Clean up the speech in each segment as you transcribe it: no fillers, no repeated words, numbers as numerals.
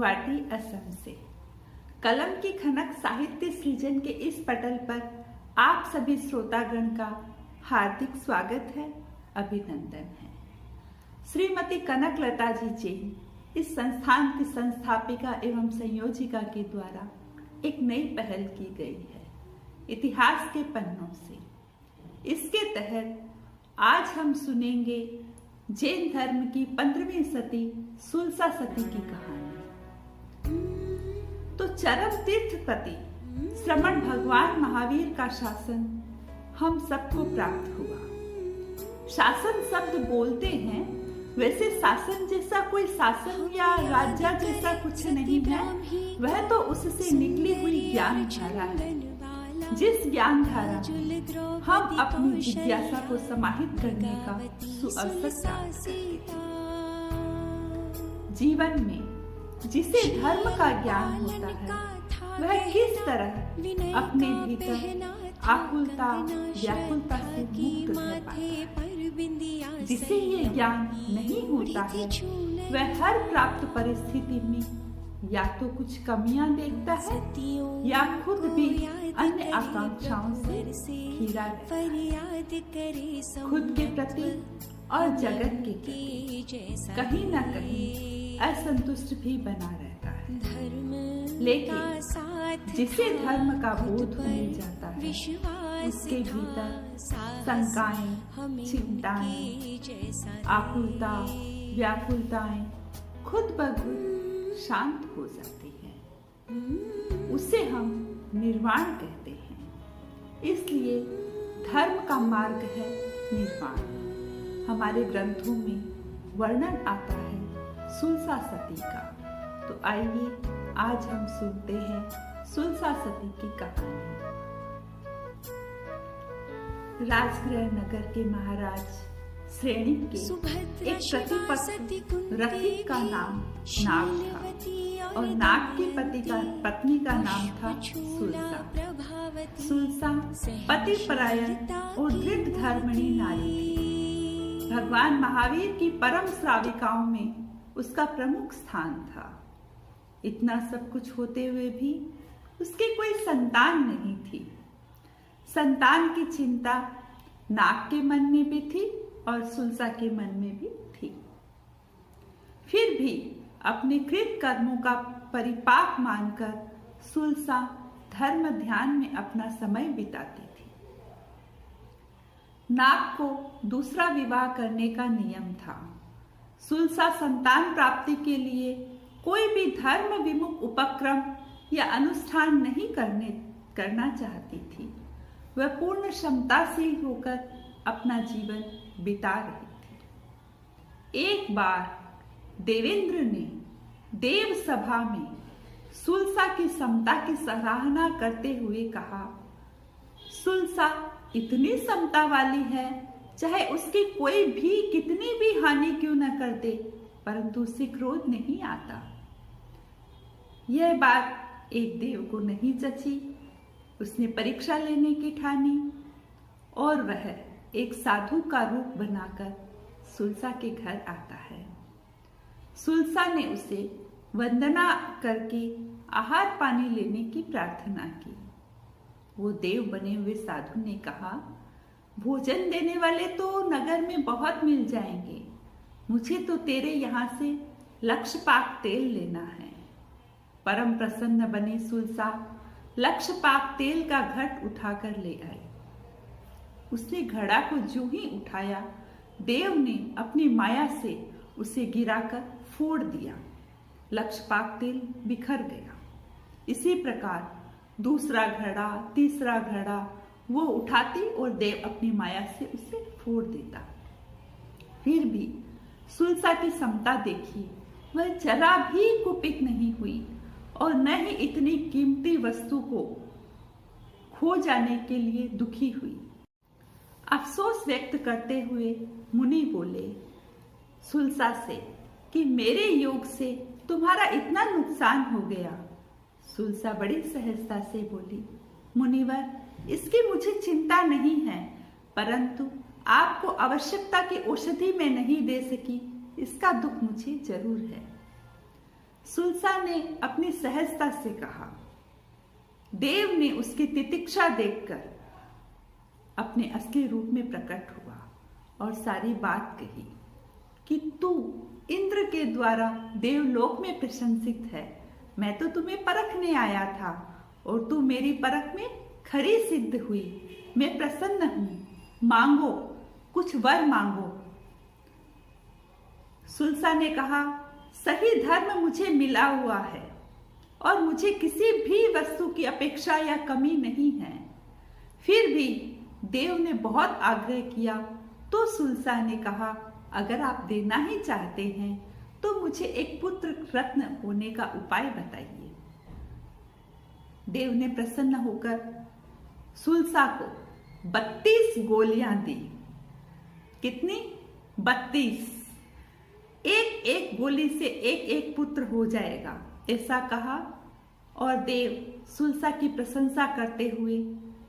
गुवाहाटी असम से। कलम की खनक साहित्य सृजन के इस पटल पर आप सभी श्रोतागण का हार्दिक स्वागत है, अभिनंदन है। श्रीमती कनक लता जी जैन इस संस्थान की संस्थापिका एवं संयोजिका के द्वारा एक नई पहल की गई है, इतिहास के पन्नों से। इसके तहत आज हम सुनेंगे जैन धर्म की 15वीं सती सुलसा सती की कहानी। तो चरम तीर्थपति श्रमण भगवान महावीर का शासन हम सबको प्राप्त हुआ। शासन शब्द बोलते हैं, वैसे शासन जैसा कोई शासन या राज्य जैसा कुछ नहीं है, वह तो उससे निकली हुई ज्ञान धारा है। जिस ज्ञान धारा हम अपनी जिज्ञासा को समाहित करने का सुअवसर प्राप्त करते हैं। जीवन में जिसे धर्म का ज्ञान होता है, वह किस तरह अपने भीतर आकुलता व्याकुलता से मुक्त रह पाता है। जिसे ये ज्ञान नहीं होता है, वह हर प्राप्त परिस्थिति में या तो कुछ कमियां देखता है या खुद भी अन्य आकांक्षाओं से घिरा रहता है। खुद के प्रति और जगत के प्रति कहीं न कहीं असंतुष्ट भी बना रहता है। लेकिन जिसे धर्म का बोध हो जाता है, उसके भीतर शंकाएं, चिंताएं, आकुलता व्याकुलताएं खुद ब खुद शांत हो जाती है। उसे हम निर्वाण कहते हैं। इसलिए धर्म का मार्ग है निर्वाण। हमारे ग्रंथों में वर्णन आता है सुलसा सती का। तो आइए आज हम सुनते हैं सुलसा सती की कहानी। राजगृह नगर के महाराज श्रेणी के एक प्रतिपक्ष रफीक का नाम नाग था और नाग की पत्नी का नाम था सुलसा। सुलसा पतिपरायण और दृढ़ धर्मणी नारी थी। भगवान महावीर की परम श्राविकाओं में उसका प्रमुख स्थान था। इतना सब कुछ होते हुए भी उसके कोई संतान नहीं थी। संतान की चिंता नाग के मन में भी थी और सुलसा के मन में भी थी। फिर भी अपने कृत कर्मों का परिपाक मानकर सुलसा धर्म ध्यान में अपना समय बिताती थी। नाग को दूसरा विवाह करने का नियम था। सुलसा संतान प्राप्ति के लिए कोई भी धर्म विमुख उपक्रम या अनुष्ठान नहीं करना चाहती थी। वह पूर्ण क्षमताशील होकर अपना जीवन बिता रही थी। एक बार देवेंद्र ने देव सभा में सुलसा की समता की सराहना करते हुए कहा, सुलसा इतनी समता वाली है, चाहे उसकी कोई भी कितनी भी हानि क्यों न कर दे, परंतु उसे क्रोध नहीं आता। यह बात एक देव को नहीं जची। उसने परीक्षा लेने की ठानी और वह एक साधु का रूप बनाकर सुलसा के घर आता है। सुलसा ने उसे वंदना करके आहार पानी लेने की प्रार्थना की। वो देव बने हुए साधु ने कहा, भोजन देने वाले तो नगर में बहुत मिल जाएंगे, मुझे तो तेरे यहाँ से लक्षपाक तेल लेना है। परम प्रसन्न बनी सुलसा लक्षपाक तेल का घट उठाकर ले आई। उसने घड़ा को जो ही उठाया, देव ने अपनी माया से उसे गिराकर फोड़ दिया। लक्षपाक तेल बिखर गया। इसी प्रकार दूसरा घड़ा, तीसरा घड़ा वो उठाती और देव अपनी माया से उसे फोड़ देता। फिर भी सुलसा की समता देखी, वह जरा भी कुपित नहीं हुई और न ही इतनी कीमती वस्तु को खो जाने के लिए दुखी हुई। अफसोस व्यक्त करते हुए मुनि बोले सुलसा से कि मेरे योग से तुम्हारा इतना नुकसान हो गया। सुलसा बड़ी सहजता से बोली, मुनिवर, इसकी मुझे चिंता नहीं है, परंतु आपको आवश्यकता की औषधि मैं नहीं दे सकी, इसका दुख मुझे जरूर है। सुलसा ने अपनी सहजता से कहा। देव ने उसकी तितिक्षा देखकर अपने असली रूप में प्रकट हुआ और सारी बात कही कि तू इंद्र के द्वारा देवलोक में प्रशंसित है। मैं तो तुम्हें परखने आया था और तू मेरी परख में खरी सिद्ध हुई। मैं प्रसन्न हूं, मांगो, कुछ वर मांगो। सुलसा ने कहा, सही धर्म मुझे मिला हुआ है और मुझे किसी भी वस्तु की अपेक्षा या कमी नहीं है। फिर भी देव ने बहुत आग्रह किया तो सुलसा ने कहा, अगर आप देना ही चाहते हैं तो मुझे एक पुत्र रत्न होने का उपाय बताइए। देव ने प्रसन्न होकर सुलसा को 32 गोलियां दी। कितनी? 32। एक एक गोली से एक एक पुत्र हो जाएगा, ऐसा कहा और देव सुलसा की प्रशंसा करते हुए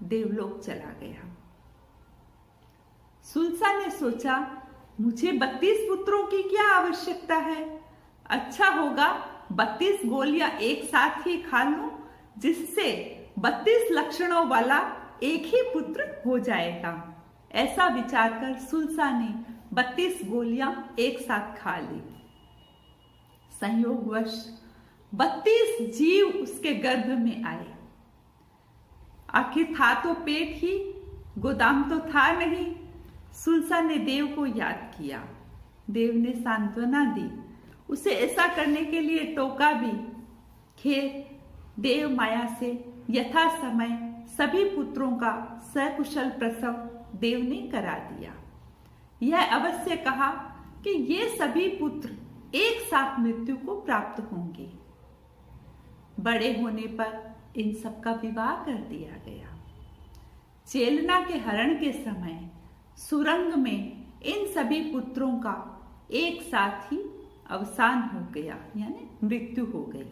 देवलोक चला गया। सुलसा ने सोचा, मुझे 32 पुत्रों की क्या आवश्यकता है? अच्छा होगा 32 गोलियां एक साथ ही खा लूं, जिससे 32 लक्षणों वाला एक ही पुत्र हो जाएगा। ऐसा विचार कर सुलसा ने 32 गोलियां एक साथ खा ली। संयोगवश 32 जीव उसके गर्भ में आए। आखिर था तो पेट ही, गोदाम तो था नहीं। सुलसा ने देव को याद किया। देव ने सांत्वना दी, उसे ऐसा करने के लिए टोका भी। खैर, देव माया से यथा समय सभी पुत्रों का सकुशल प्रसव देव ने करा दिया। यह अवश्य कहा कि ये सभी पुत्र एक साथ मृत्यु को प्राप्त होंगे। बड़े होने पर इन सबका विवाह कर दिया गया। चेलना के हरण के समय सुरंग में इन सभी पुत्रों का एक साथ ही अवसान हो गया, यानी मृत्यु हो गई।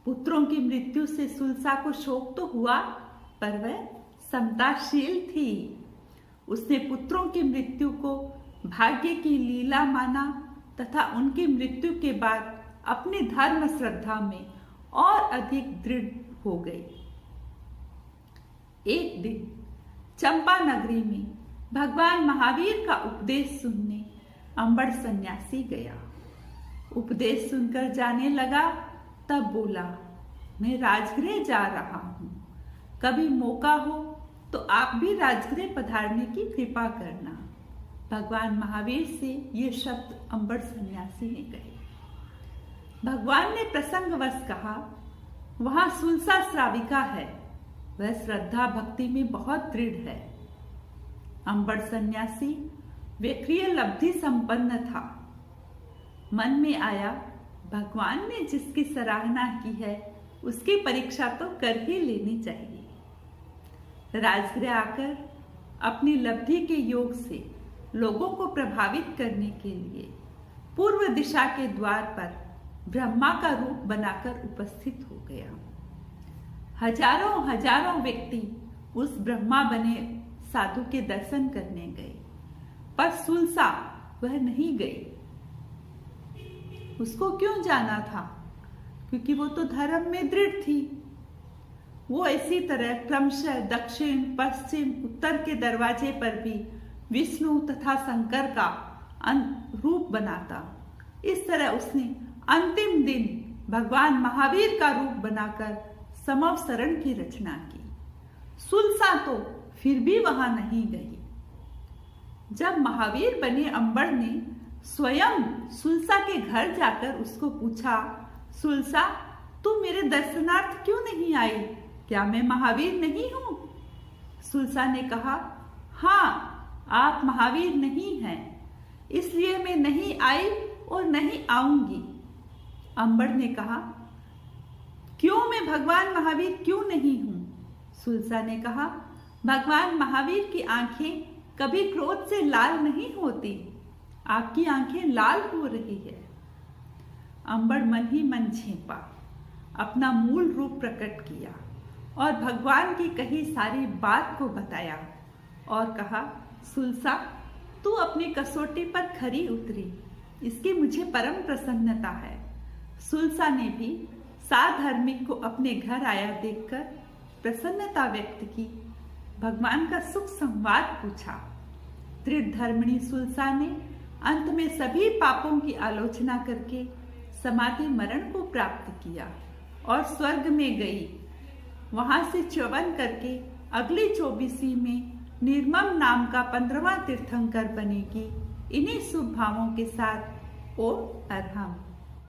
पुत्रों की मृत्यु से सुलसा को शोक तो हुआ, पर वह समताशील थी। उसने पुत्रों की मृत्यु को भाग्य की लीला माना तथा उनकी मृत्यु के बाद अपनी धर्म श्रद्धा में और अधिक दृढ़ हो गई। एक दिन चंपा नगरी में भगवान महावीर का उपदेश सुनने अंबड़ सन्यासी गया। उपदेश सुनकर जाने लगा, तब बोला, मैं राजगृह जा रहा हूँ, कभी मौका हो तो आप भी राजगृह पधारने की कृपा करना। भगवान महावीर से ये शब्द अंबड़ सन्यासी ने कहे। भगवान ने प्रसंगवश कहा, वहां सुलसा श्राविका है, वह श्रद्धा भक्ति में बहुत दृढ़ है। अंबड़ सन्यासी व्यक्रिय लब्धि संपन्न था। मन में आया, भगवान ने जिसकी सराहना की है उसकी परीक्षा तो कर ही लेनी चाहिए। राजगृह आकर अपनी लब्धि के योग से लोगों को प्रभावित करने के लिए पूर्व दिशा के द्वार पर ब्रह्मा का रूप बनाकर उपस्थित हो गया। हजारों हजारों व्यक्ति उस ब्रह्मा बने साधु के दर्शन करने गए, पर सुलसा वह नहीं गई। उसको क्यों जाना था? क्योंकि वो तो धर्म में दृढ़ थी। वो इसी तरह क्रमशः दक्षिण, पश्चिम, उत्तर के दरवाजे पर भी विष्णु तथा शंकर का रूप बनाता। इस तरह उसने अंतिम दिन भगवान महावीर का रूप बनाकर समवसरण की रचना की। सुलसा तो फिर भी वहां नहीं गई। जब महावीर बने अंबड़ ने स्वयं सुलसा के घर जाकर उसको पूछा, सुलसा, तू मेरे दर्शनार्थ क्यों नहीं आई? क्या मैं महावीर नहीं हूं? सुलसा ने कहा, हाँ, आप महावीर नहीं हैं, इसलिए मैं नहीं आई और नहीं आऊंगी। अंबड़ ने कहा, क्यों मैं भगवान महावीर क्यों नहीं हूं? सुलसा ने कहा, भगवान महावीर की आंखें कभी क्रोध से लाल नहीं होती, आपकी आंखें लाल हो रही है। अंबड़ मन ही मन झेंपा, अपना मूल रूप प्रकट किया और भगवान की कही सारी बात को बताया और कहा, सुलसा, तू अपनी कसौटी पर खरी उतरी, इसकी मुझे परम प्रसन्नता है। सुलसा ने भी साधार्मिक को अपने घर आया देखकर प्रसन्नता व्यक्त की, भगवान का सुख संवाद पूछा। दृढ़ धर्मिणी सुलसा ने अंत में सभी पापों की आलोचना करके समाधि मरण को प्राप्त किया और स्वर्ग में गई। वहां से च्यवन करके अगली 24वीं में निर्मम नाम का 15वां तीर्थंकर बनेगी। इन्हीं शुभ भावों के साथ ओम अरहम।